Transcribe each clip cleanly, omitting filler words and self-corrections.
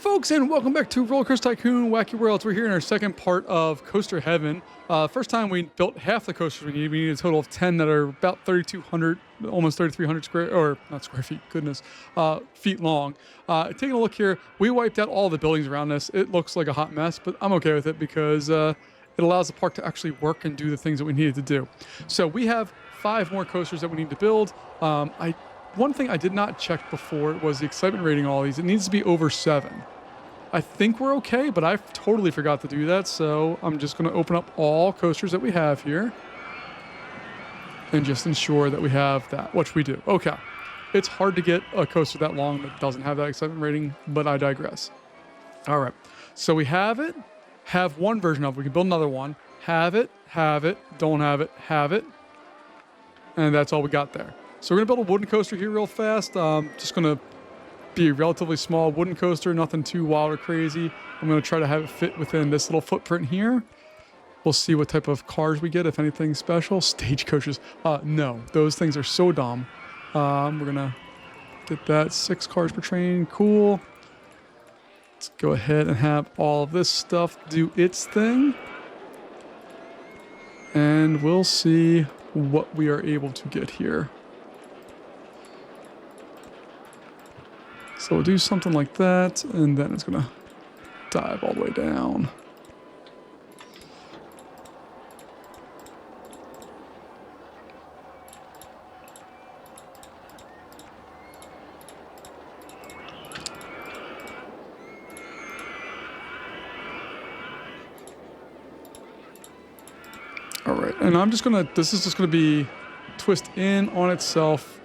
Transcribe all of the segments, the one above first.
folks, and welcome back to Rollercoaster Tycoon Wacky Worlds. We're here in our second part of Coaster Heaven. First time we built half the coasters we need. We need a total of 10 that are about 3,200, almost 3,300 square, or not square feet, goodness, feet long. Taking a look here, we wiped out all the buildings around this. It looks like a hot mess, but I'm okay with it because it allows the park to actually work and do the things that we needed to do. So we have 5 more coasters that we need to build. One thing I did not check before was the excitement rating on all these. It needs to be over 7. I think we're okay, but I totally forgot to do that, so I'm just going to open up all coasters that we have here and just ensure that we have that, which we do. Okay. It's hard to get a coaster that long that doesn't have that excitement rating, but I digress. All right. So we have it, have one version of it. We can build another one. Have it, don't have it. And that's all we got there. So we're going to build a wooden coaster here real fast. Just going to be a relatively small wooden coaster, nothing too wild or crazy. I'm going to try to have it fit within this little footprint here. We'll see what type of cars we get, if anything special. Stagecoaches. No, those things are so dumb. We're going to get that 6 cars per train. Cool. Let's go ahead and have all of this stuff do its thing. And we'll see what we are able to get here. So we'll do something like that, and then it's going to dive all the way down. All right, and I'm just going to, this is just going to be twist in on itself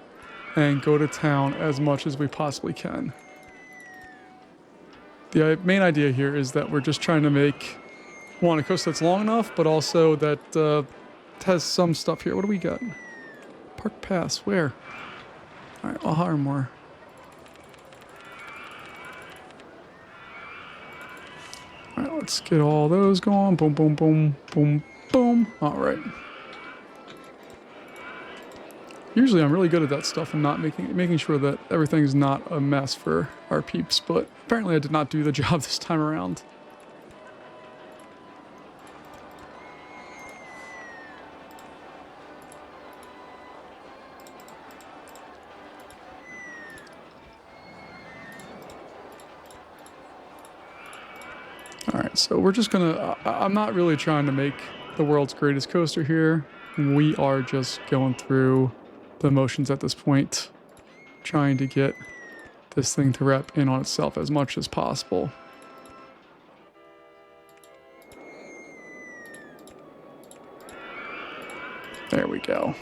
and go to town as much as we possibly can. The main idea here is that we're just trying to make, one, a coaster that's long enough, but also that has some stuff here. What do we got? Park pass, where? All right, I'll hire more. All right, let's get all those going. Boom, boom, boom, boom, boom. All right. Usually I'm really good at that stuff and not making sure that everything's not a mess for our peeps, but apparently I did not do the job this time around. All right, so we're just gonna, I'm not really trying to make the world's greatest coaster here. We are just going through the motions at this point, trying to get this thing to wrap in on itself as much as possible. There we go.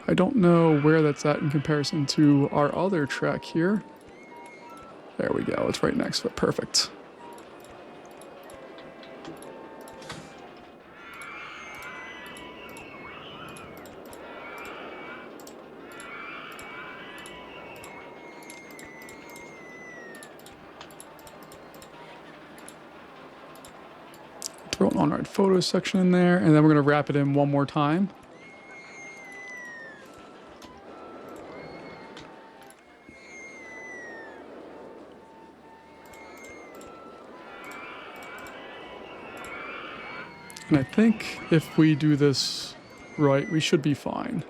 I don't know where that's at in comparison to our other track here. There we go, it's right next to it, perfect. Throw an on-ride photo section in there, and then we're going to wrap it in one more time. And I think if we do this right, we should be fine.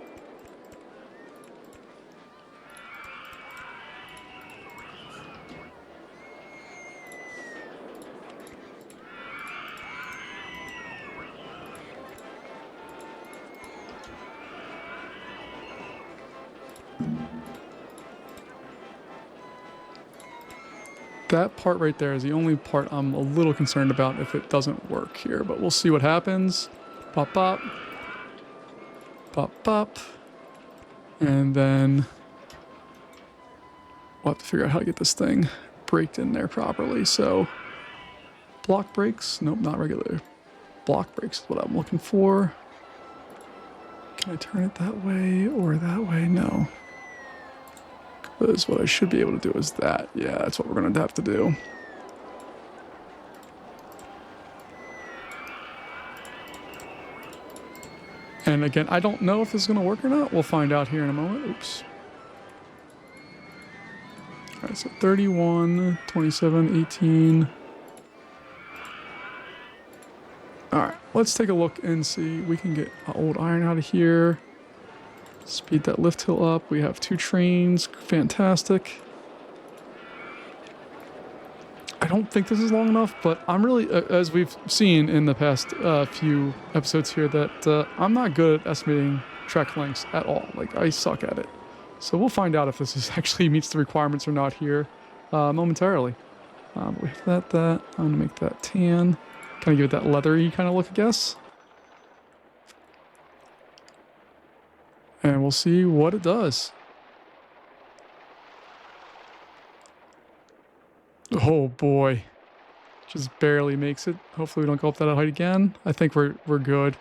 That part right there is the only part I'm a little concerned about if it doesn't work here, but we'll see what happens. Pop, pop. Pop, pop. And then we'll have to figure out how to get this thing braked in there properly. So block brakes, nope, not regular. Block brakes is what I'm looking for. Can I turn it that way or that way? No. Because what I should be able to do is that. Yeah, that's what we're going to have to do. And again, I don't know if this is going to work or not. We'll find out here in a moment. Oops. All right, so 31, 27, 18. All right, let's take a look and see. We can get old iron out of here. Speed that lift hill up. We have 2 trains. Fantastic. I don't think this is long enough, but I'm really, as we've seen in the past few episodes here, that I'm not good at estimating track lengths at all. Like, I suck at it. So we'll find out if this is actually meets the requirements or not here momentarily. We have that. I'm going to make that tan. Kind of give it that leathery kind of look, I guess. And we'll see what it does. Oh boy. Just barely makes it. Hopefully we don't go up that height again. I think we're good.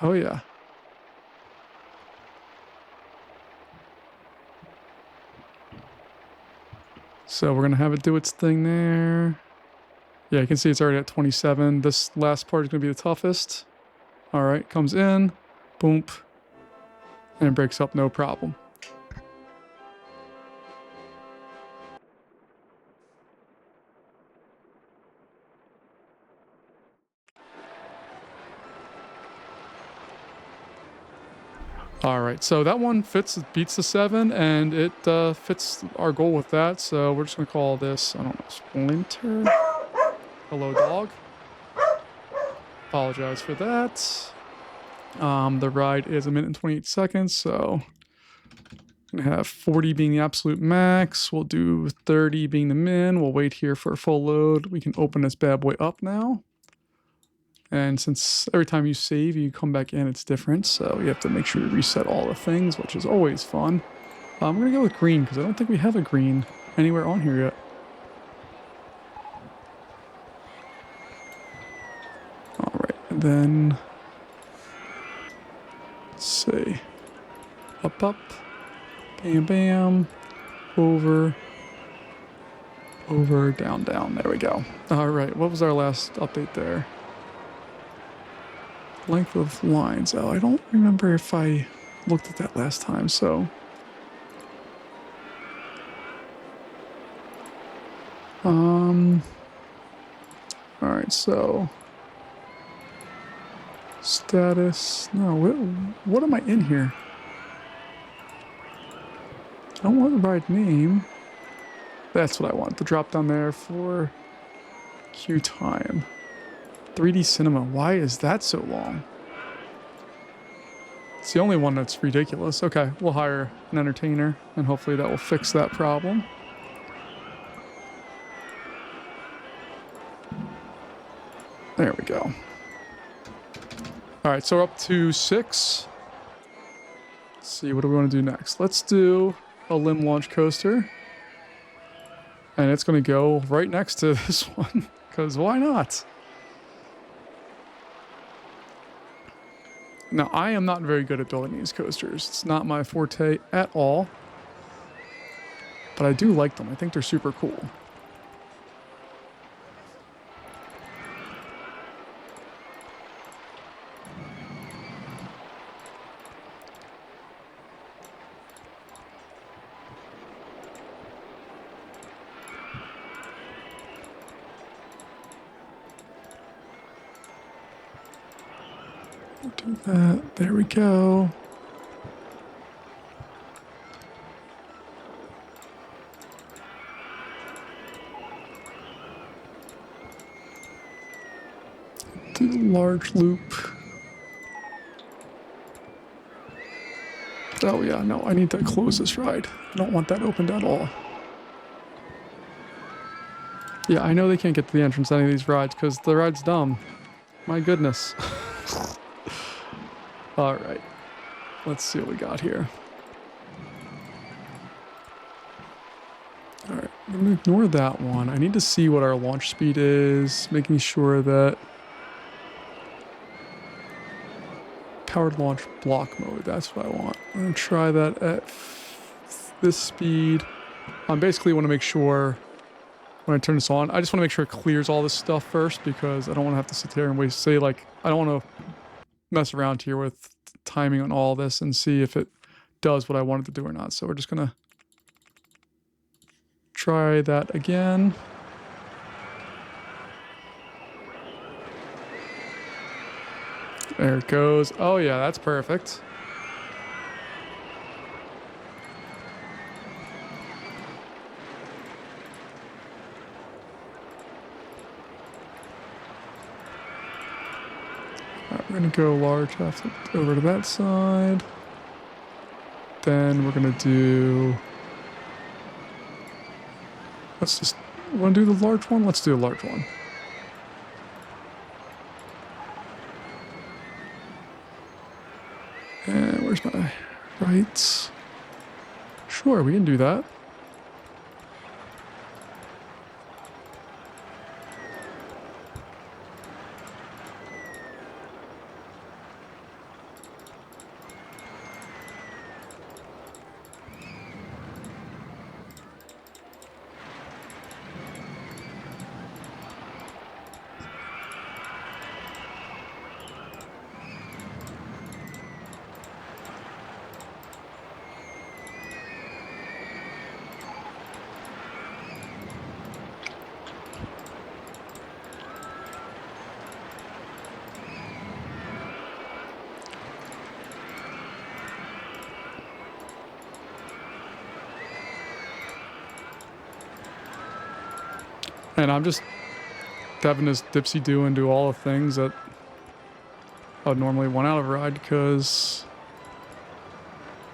Oh yeah. So we're gonna have it do its thing there. Yeah, you can see it's already at 27. This last part is gonna be the toughest. All right, comes in, boom, and it breaks up no problem. All right, so that one beats the 7, and it fits our goal with that. So we're just gonna call this, I don't know, Splinter. Hello, dog. Apologize for that. The ride is 1 minute and 28 seconds, so I'm gonna have 40 being the absolute max. We'll do 30 being the min. We'll wait here for a full load. We can open this bad boy up now. And since every time you save, you come back in, it's different. So you have to make sure you reset all the things, which is always fun. I'm going to go with green because I don't think we have a green anywhere on here yet. All right, and then let's see. Up, bam, bam, over, down, down. There we go. All right, what was our last update there? Length of lines. Oh, I don't remember if I looked at that last time, so. All right, so. Status. No, what am I in here? I don't want the ride name. That's what I want. The drop down there for queue time. 3D cinema. Why is that so long? It's the only one that's ridiculous. Okay, we'll hire an entertainer, and hopefully that will fix that problem. There we go. All right, so we're up to 6. Let's see, what do we want to do next? Let's do a limb launch coaster. And it's going to go right next to this one, because why not? Now, I am not very good at building these coasters. It's not my forte at all. But I do like them. I think they're super cool. Do that. There we go. Do the large loop. Oh yeah, no, I need to close this ride. I don't want that opened at all. Yeah, I know they can't get to the entrance to any of these rides because the ride's dumb. My goodness. All right, let's see what we got here. All right, I'm gonna ignore that one. I need to see what our launch speed is, making sure that powered launch block mode, that's what I want. I'm gonna try that at this speed. I basically want to make sure when I turn this on, I just want to make sure it clears all this stuff first because I don't want to have to sit there and wait, say like, I don't want to mess around here with timing on all this and see if it does what I wanted to do or not. So we're just going to try that again. There it goes. Oh yeah, that's perfect. Alright, we're gonna go large half over to that side. Then we're gonna do... Let's just... Want to do the large one? Let's do a large one. And where's my rights? Sure, we can do that. And I'm just having this dipsy-do and do all the things that I would normally want out of a ride because,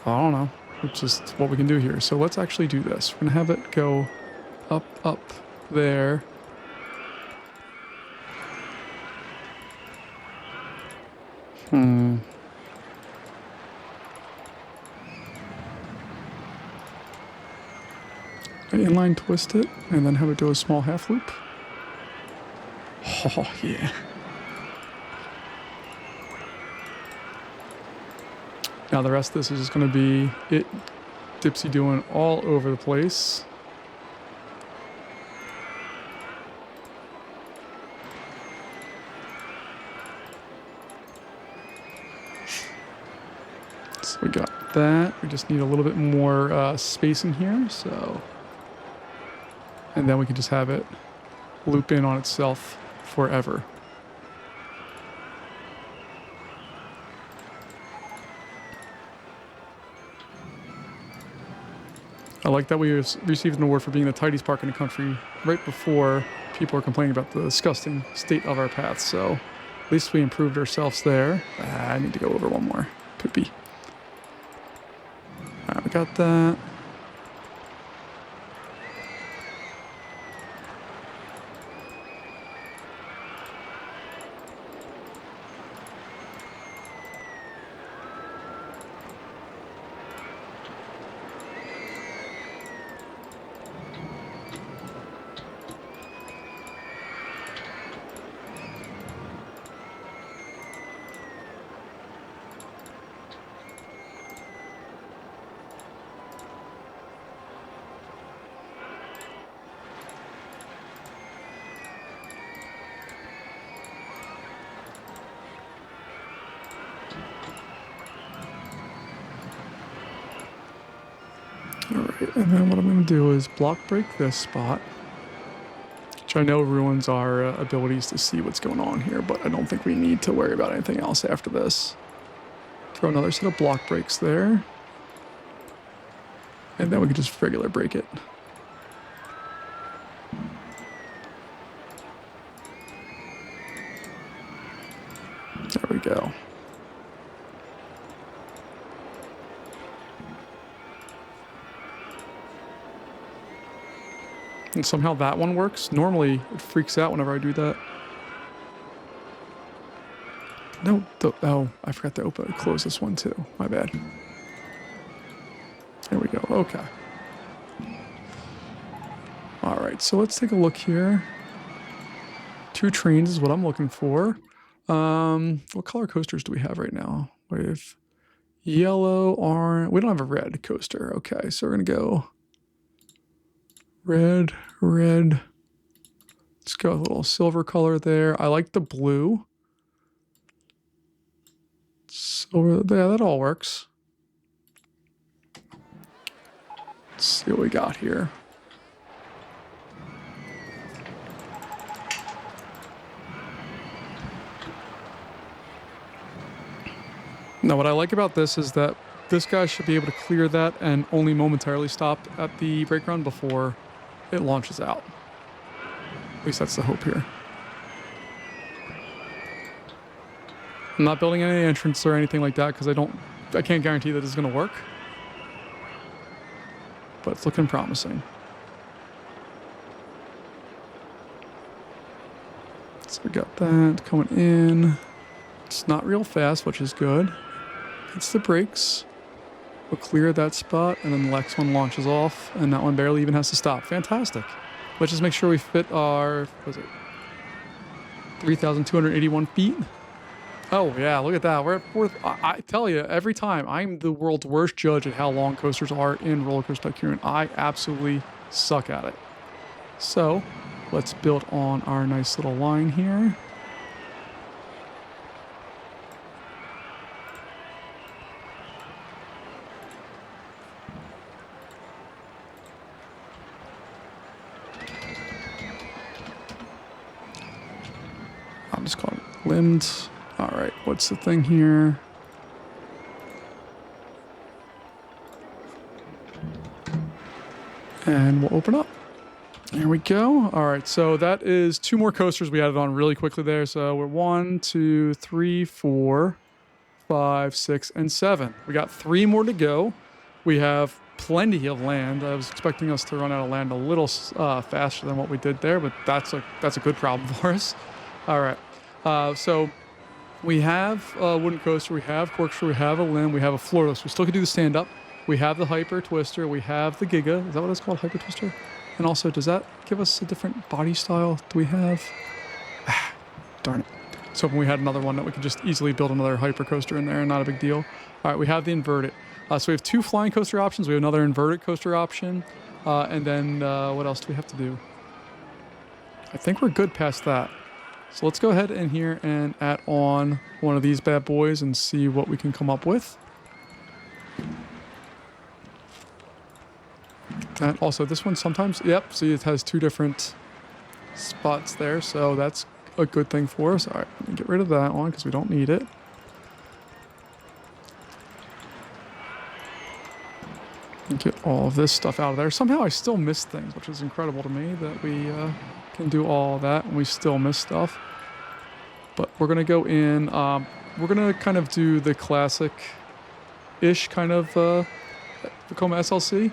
I don't know, it's just what we can do here. So let's actually do this. We're going to have it go up there. Inline twist it, and then have it do a small half loop. Oh, yeah. Now the rest of this is just going to be it dipsy doing all over the place. So we got that. We just need a little bit more space in here, so... And then we can just have it loop in on itself forever. I like that we received an award for being the tightest park in the country right before people are complaining about the disgusting state of our paths. So at least we improved ourselves there. I need to go over one more. Poopy. All right, we got that. Alright, and then what I'm going to do is block break this spot, which I know ruins our abilities to see what's going on here, but I don't think we need to worry about anything else after this. Throw another set of block breaks there, and then we can just regular break it. There we go. And somehow that one works. Normally, it freaks out whenever I do that. No, oh, I forgot to close this one too. My bad. There we go. Okay. All right, so let's take a look here. 2 trains is what I'm looking for. What color coasters do we have right now? We have yellow, orange. We don't have a red coaster. Okay, so we're gonna go red, red. Let's go a little silver color there. I like the blue. So So yeah, that all works. Let's see what we got here. Now, what I like about this is that this guy should be able to clear that and only momentarily stop at the brake run before it launches out. At least that's the hope here. I'm not building any entrance or anything like that because I can't guarantee that it's going to work. But it's looking promising. So we got that coming in. It's not real fast, which is good. Hits the brakes. We'll clear that spot, and then the next one launches off, and that one barely even has to stop. Fantastic. Let's just make sure we fit our, what was it, 3,281 feet? Oh, yeah, look at that. I tell you, every time, I'm the world's worst judge at how long coasters are in Roller Coaster Tycoon. I absolutely suck at it. So, let's build on our nice little line here. I'll just call it limbed. All right, what's the thing here? And we'll open up. There we go. All right, so that is 2 more coasters we added on really quickly there. So we're 1, 2, 3, 4, 5, 6, and 7. We got 3 more to go. We have plenty of land. I was expecting us to run out of land a little faster than what we did there, but that's a good problem for us. All right, so we have a wooden coaster, we have corkscrew, we have a limb, we have a floorless. We still can do the stand-up. We have the hyper twister, we have the Giga. Is that what it's called, hyper twister? And also, does that give us a different body style? Do we have? Darn it. So we had another one that we could just easily build another hyper coaster in there, not a big deal. All right, we have the inverted. So we have 2 flying coaster options. We have another inverted coaster option. And then what else do we have to do? I think we're good past that. So let's go ahead in here and add on one of these bad boys and see what we can come up with. And also this one sometimes, yep, see it has 2 different spots there, so that's a good thing for us. All right, let me get rid of that one because we don't need it. And get all of this stuff out of there. Somehow I still miss things, which is incredible to me that we can do all that and we still miss stuff. But we're going to go in, we're going to kind of do the classic-ish kind of Vekoma SLC.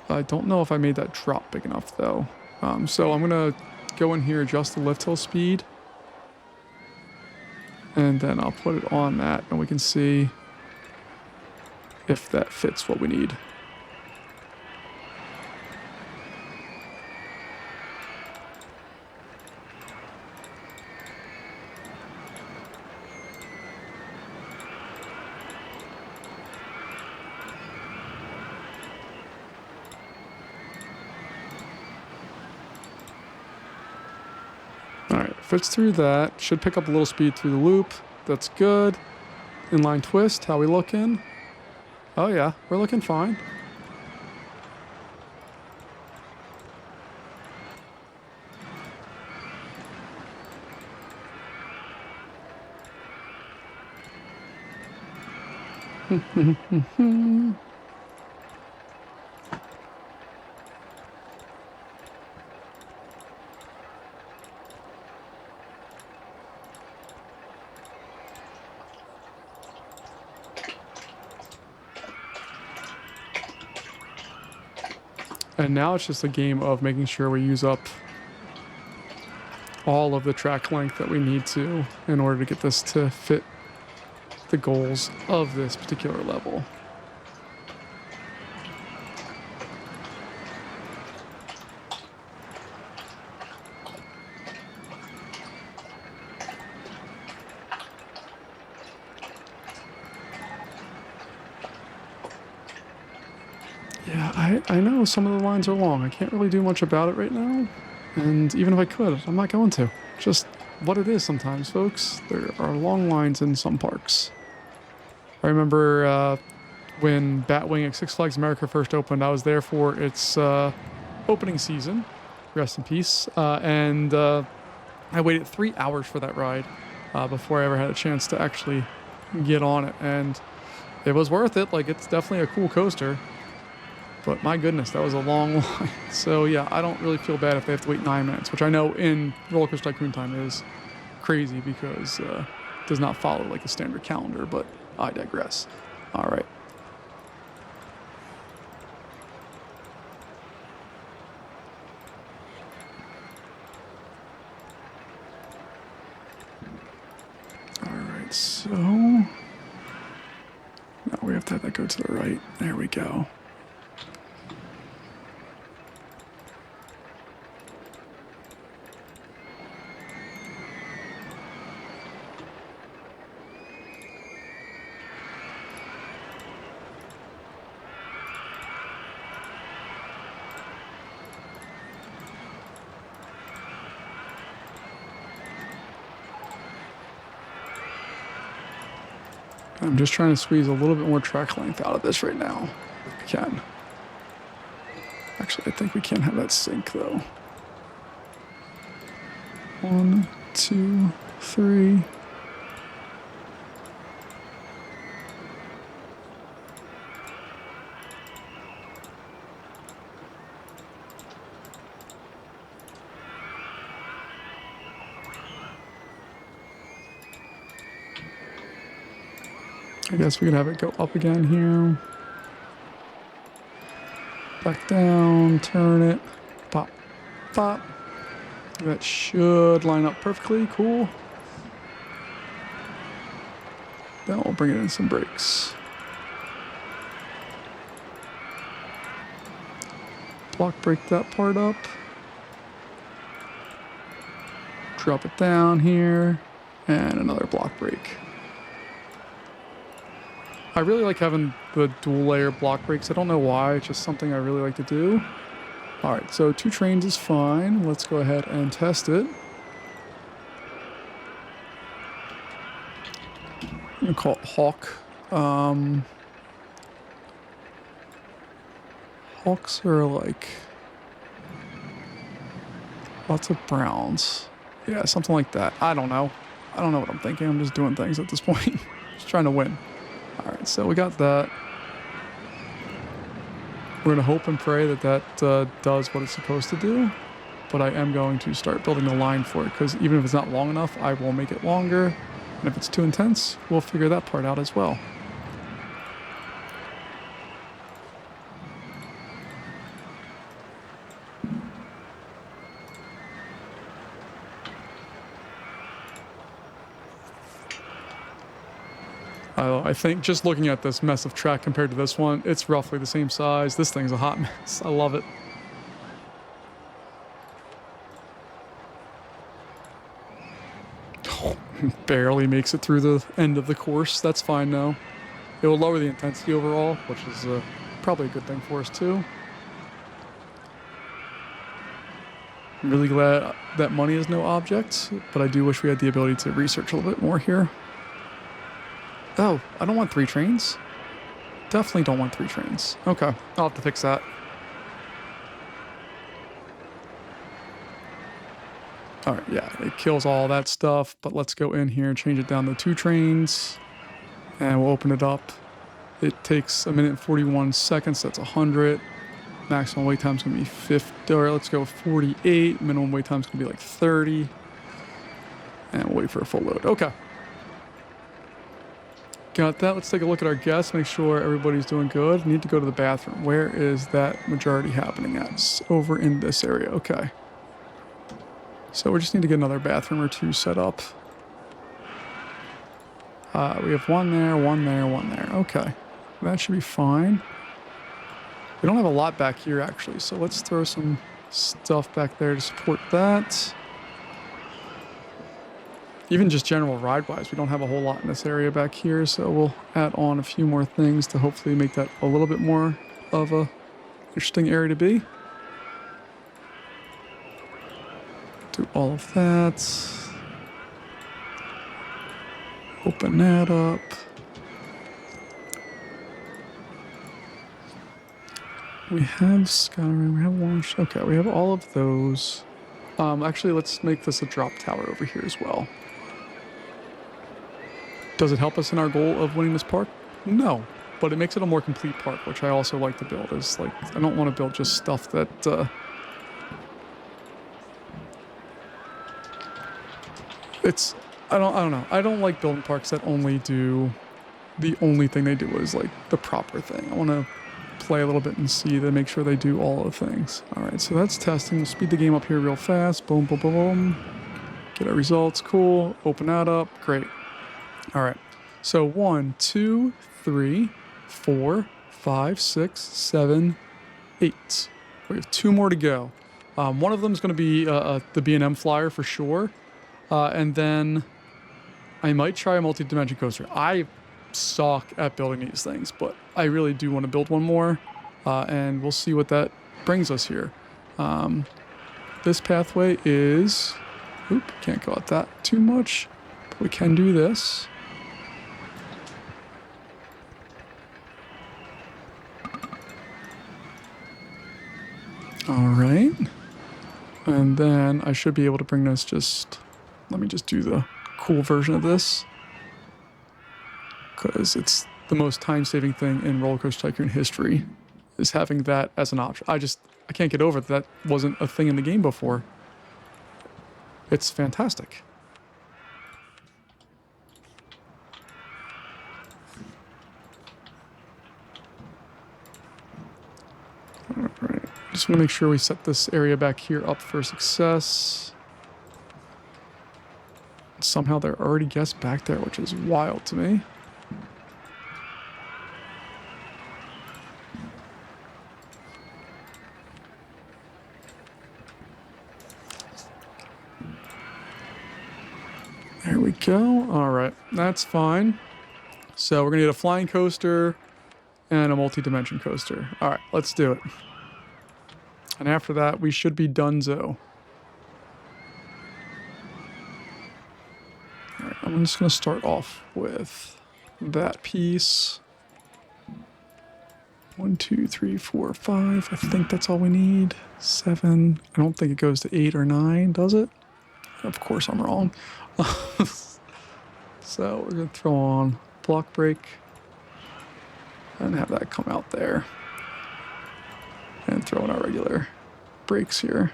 I don't know if I made that drop big enough though. So I'm going to go in here, adjust the lift hill speed. And then I'll put it on that and we can see if that fits what we need. Fits through that. Should pick up a little speed through the loop. That's good. Inline twist. How we looking? Oh yeah, we're looking fine. And now it's just a game of making sure we use up all of the track length that we need to in order to get this to fit the goals of this particular level. Yeah, Yeah, I know some of the lines are long. I can't really do much about it right now. And even if I could, I'm not going to. Just what it is sometimes, folks. There are long lines in some parks. I remember when Batwing at Six Flags America first opened, I was there for its opening season. Rest in peace. And I waited 3 hours for that ride before I ever had a chance to actually get on it. And it was worth it. Like, it's definitely a cool coaster. But my goodness, that was a long line. So yeah, I don't really feel bad if they have to wait 9 minutes, which I know in Rollercoaster Tycoon time is crazy because it does not follow like a standard calendar, but I digress. All right. All right, so now we have to have that go to the right. There we go. I'm just trying to squeeze a little bit more track length out of this right now. If we can. Actually, I think we can't have that sink though. 1, 2, 3. I guess we could have it go up again here. Back down, turn it, pop, pop. That should line up perfectly, cool. Then we'll bring it in some brakes. Block brake that part up. Drop it down here, and another block brake. I really like having the dual layer block brakes. I don't know why, it's just something I really like to do. All right, so 2 trains is fine. Let's go ahead and test it. I'm gonna call it Hawk. Hawks are like lots of browns. Yeah, something like that. I don't know. I don't know what I'm thinking. I'm just doing things at this point. Just trying to win. All right, so we got that. We're going to hope and pray that that does what it's supposed to do. But I am going to start building the line for it, because even if it's not long enough, I will make it longer. And if it's too intense, we'll figure that part out as well. I think just looking at this mess of track compared to this one, it's roughly the same size. This thing's a hot mess. I love it. Oh, barely makes it through the end of the course. That's fine though. It will lower the intensity overall, which is probably a good thing for us too. I'm really glad that money is no object, but I do wish we had the ability to research a little bit more here. Oh, I don't want 3 trains. Definitely don't want 3 trains. Okay, I'll have to fix that. All right, yeah, it kills all that stuff, but let's go in here and change it down to 2 trains, and we'll open it up. It takes 1 minute and 41 seconds. That's 100. Maximum wait time is going to be 50. Or let's go 48. Minimum wait time is going to be like 30. And we'll wait for a full load. Okay. Got that. Let's take a look at our guests, make sure everybody's doing good. Need to go to the bathroom. Where is that majority happening at? It's over in this area. Okay. So we just need to get another bathroom or 2 set up. We have 1 there, 1 there, 1 there. Okay. That should be fine. We don't have a lot back here, actually, so let's throw some stuff back there to support that. Even just general ride-wise, we don't have a whole lot in this area back here, so we'll add on a few more things to hopefully make that a little bit more of a Interesting area to be. Do all of that. Open that up. We have Skyrim, we have Launch. Okay, we have all of those. Actually, let's make this a drop tower over here as well. Does it help us in our goal of winning this park? No, but it makes it a more complete park, which I also like to build. Is like, I don't want to build just stuff that I don't know. I don't like building parks that only do the only thing they do is like the proper thing. I want to play a little bit and see to make sure they do all the things. All right, so that's testing. We'll speed the game up here real fast. Boom, boom, boom, boom. Get our results. Cool. Open that up. Great. All right. So 1, 2, 3, 4, 5, 6, 7, 8. We have 2 more to go. One of them is going to be the B&M flyer for sure. And then I might try a multi-dimension coaster. I suck at building these things, but I really do want to build one more. And we'll see what that brings us here. This pathway is... Oop, can't go at that too much. But we can do this. All right. And then I should be able to bring this just... Let me just do the cool version of this. Because it's the most time-saving thing in Rollercoaster Tycoon history, is having that as an option. I can't get over that wasn't a thing in the game before. It's fantastic. All right. Just want to make sure we set this area back here up for success. Somehow there are already guests back there, which is wild to me. There we go. All right, that's fine. So we're gonna get a flying coaster and a multi-dimension coaster. All right, let's do it. And after that, we should be donezo. All right, I'm just gonna start off with that piece. 1, 2, 3, 4, 5. I think that's all we need. 7. I don't think it goes to 8 or 9, does it? Of course I'm wrong. So we're going to throw on block break and have that come out there. And throw in our regular brakes here.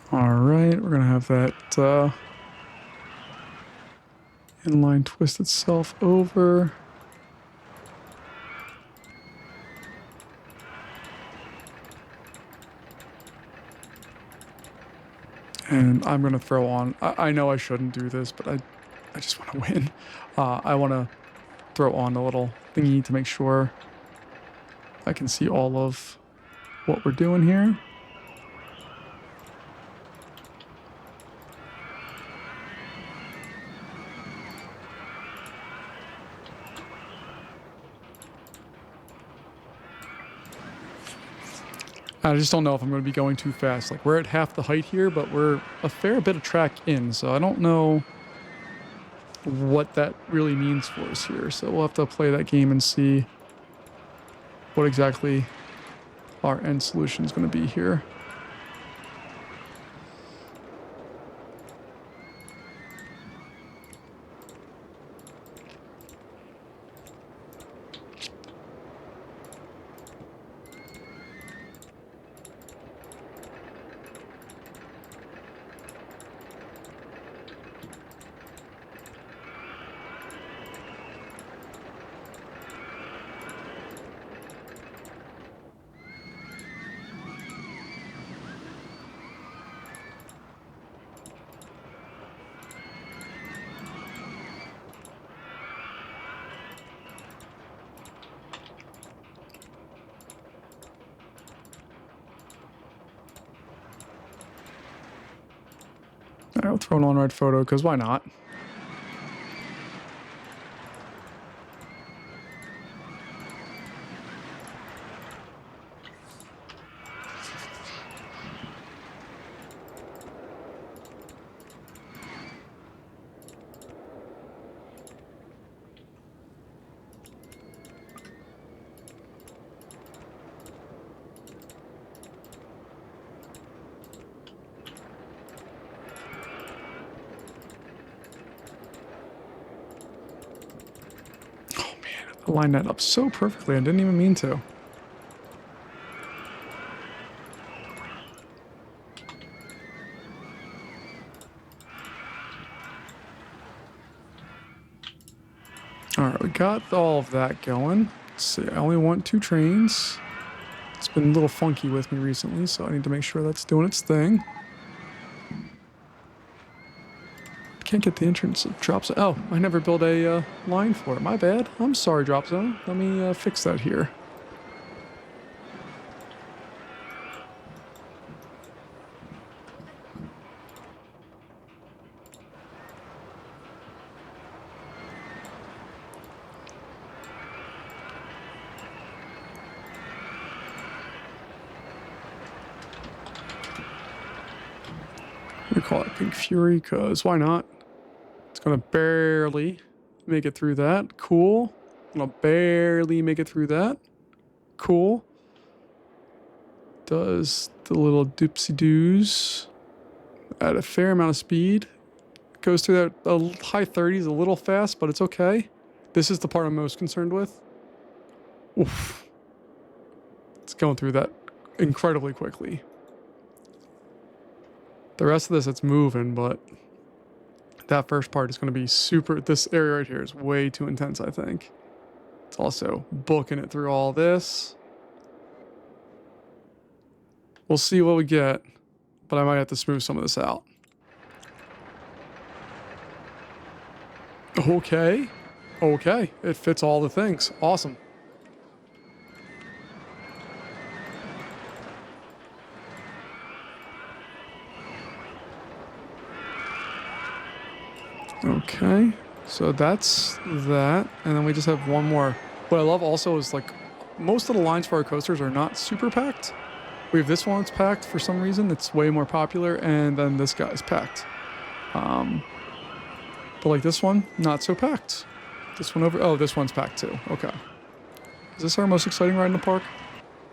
All right, we're gonna have that inline twist itself over. And I'm gonna throw on, I know I shouldn't do this, but I just want to win. I want to throw on a little thingy to make sure I can see all of what we're doing here. I just don't know if I'm going to be going too fast. Like, we're at half the height here, but we're a fair bit of track in, so I don't know what that really means for us here. So we'll have to play that game and see what exactly our end solution is going to be here. right, we'll throw an on-ride photo, because why not? Line that up so perfectly. I didn't even mean to. Alright, we got all of that going. Let's see, I only want 2 trains. It's been a little funky with me recently, so I need to make sure that's doing its thing. Can't get the entrance of Drop Zone. Oh, I never built a line for it. My bad. I'm sorry, Drop Zone. Let me fix that here. We call it Pink Fury, because why not? It's gonna barely make it through that. Cool. Gonna barely make it through that. Cool. Does the little doopsie-doos at a fair amount of speed. Goes through that high 30s a little fast, but it's okay. This is the part I'm most concerned with. Oof. It's going through that incredibly quickly. The rest of this, it's moving, but that first part is going to be super... This area right here is way too intense, I think. It's also booking it through all this. We'll see what we get, but I might have to smooth some of this out. Okay. Okay. It fits all the things. Awesome. Okay. So that's that. And then we just have one more. What I love also is like most of the lines for our coasters are not super packed. We have this one that's packed for some reason. It's way more popular. And then this guy's packed. But like this one, not so packed. This one over... Oh, this one's packed too. Okay. Is this our most exciting ride in the park?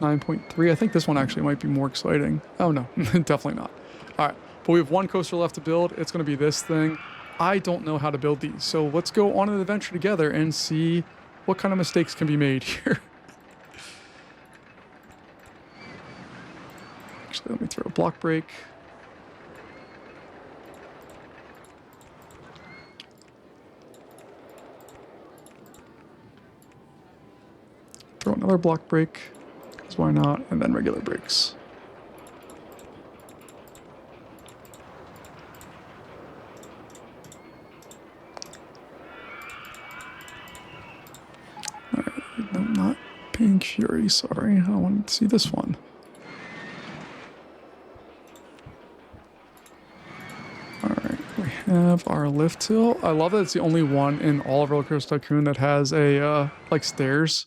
9.3. I think this one actually might be more exciting. Oh, no. Definitely not. All right. But we have one coaster left to build. It's going to be this thing. I don't know how to build these. So let's go on an adventure together and see what kind of mistakes can be made here. Actually, let me throw a block break. Throw another block break, because why not? And then regular brakes. Alright, no, not Pink Fury, sorry. I wanted to see this one. Alright, we have our lift hill. I love that it's the only one in all of Rollercoaster Tycoon that has a, like, stairs.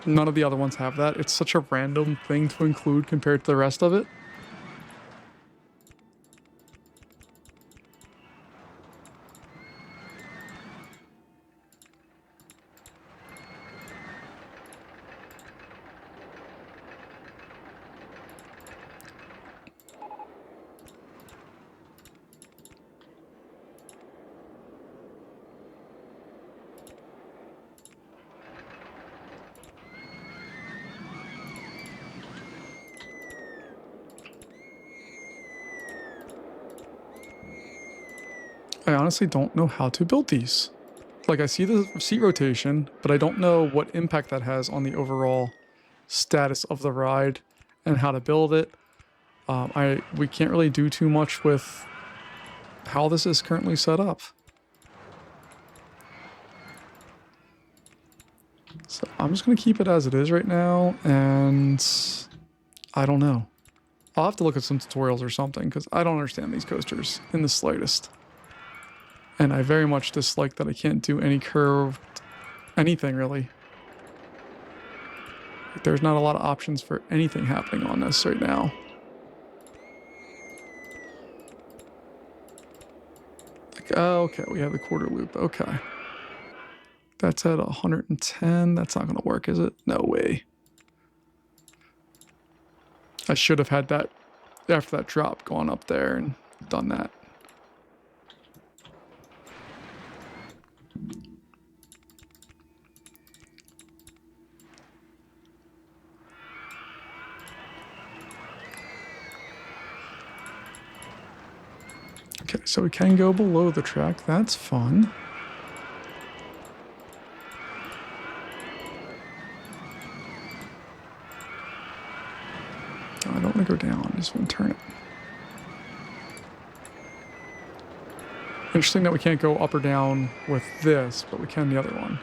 None of the other ones have that. It's such a random thing to include compared to the rest of it. I honestly don't know how to build these. Like, I see the seat rotation, but I don't know what impact that has on the overall status of the ride and how to build it. We can't really do too much with how this is currently set up. So I'm just going to keep it as it is right now, and I don't know. I'll have to look at some tutorials or something because I don't understand these coasters in the slightest. And I very much dislike that I can't do any curved anything really. There's not a lot of options for anything happening on this right now. Like, oh, okay, we have the quarter loop. Okay. That's at 110. That's not going to work, is it? No way. I should have had that after that drop gone up there and done that. Okay, so we can go below the track. That's fun. Oh, I don't want to go down. I just want to turn it. Interesting that we can't go up or down with this, but we can the other one.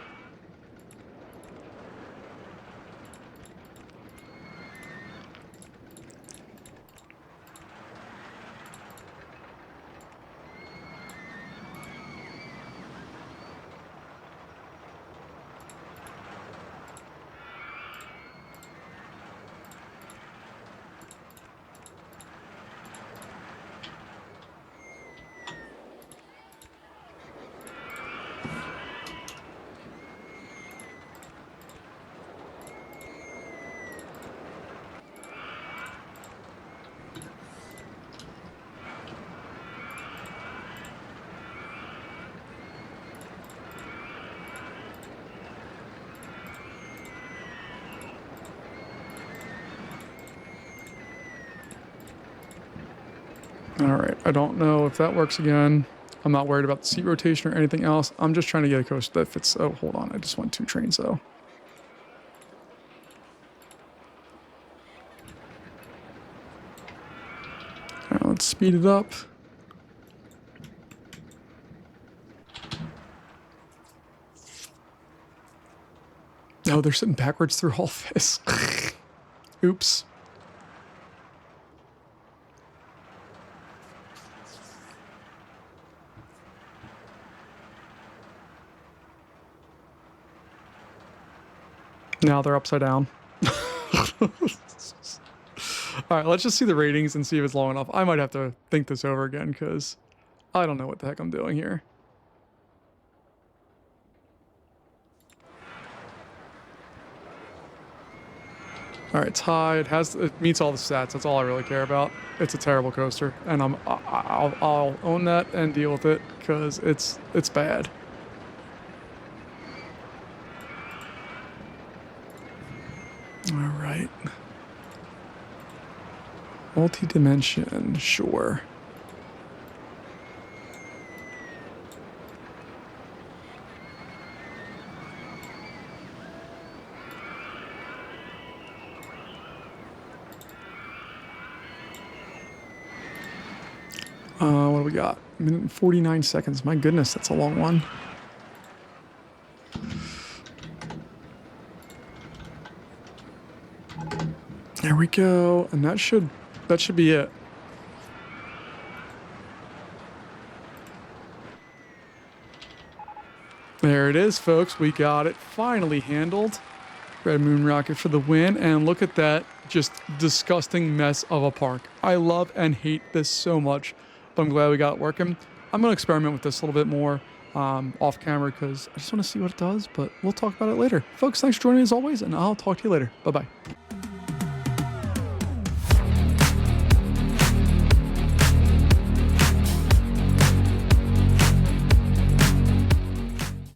All right, I don't know if that works again. I'm not worried about the seat rotation or anything else. I'm just trying to get a coaster that fits. Oh, hold on. I just want 2 trains though. All right, let's speed it up. Oh, they're sitting backwards through all this. Oops. Now they're upside down. All right, let's just see the ratings and see if it's long enough. I might have to think this over again because I don't know what the heck I'm doing here. All right, it's high. It meets all the stats. That's all I really care about. It's a terrible coaster, and I'll own that and deal with it because it's bad. All right. Multi-dimension, sure. What do we got? 1 minute and 49 seconds. My goodness, that's a long one. There we go, and that should be it. There it is, folks. We got it finally handled. Red Moon Rocket for the win, and look at that just disgusting mess of a park. I love and hate this so much, but I'm glad we got it working. I'm going to experiment with this a little bit more off camera because I just want to see what it does, but we'll talk about it later. Folks, thanks for joining as always, and I'll talk to you later. Bye-bye.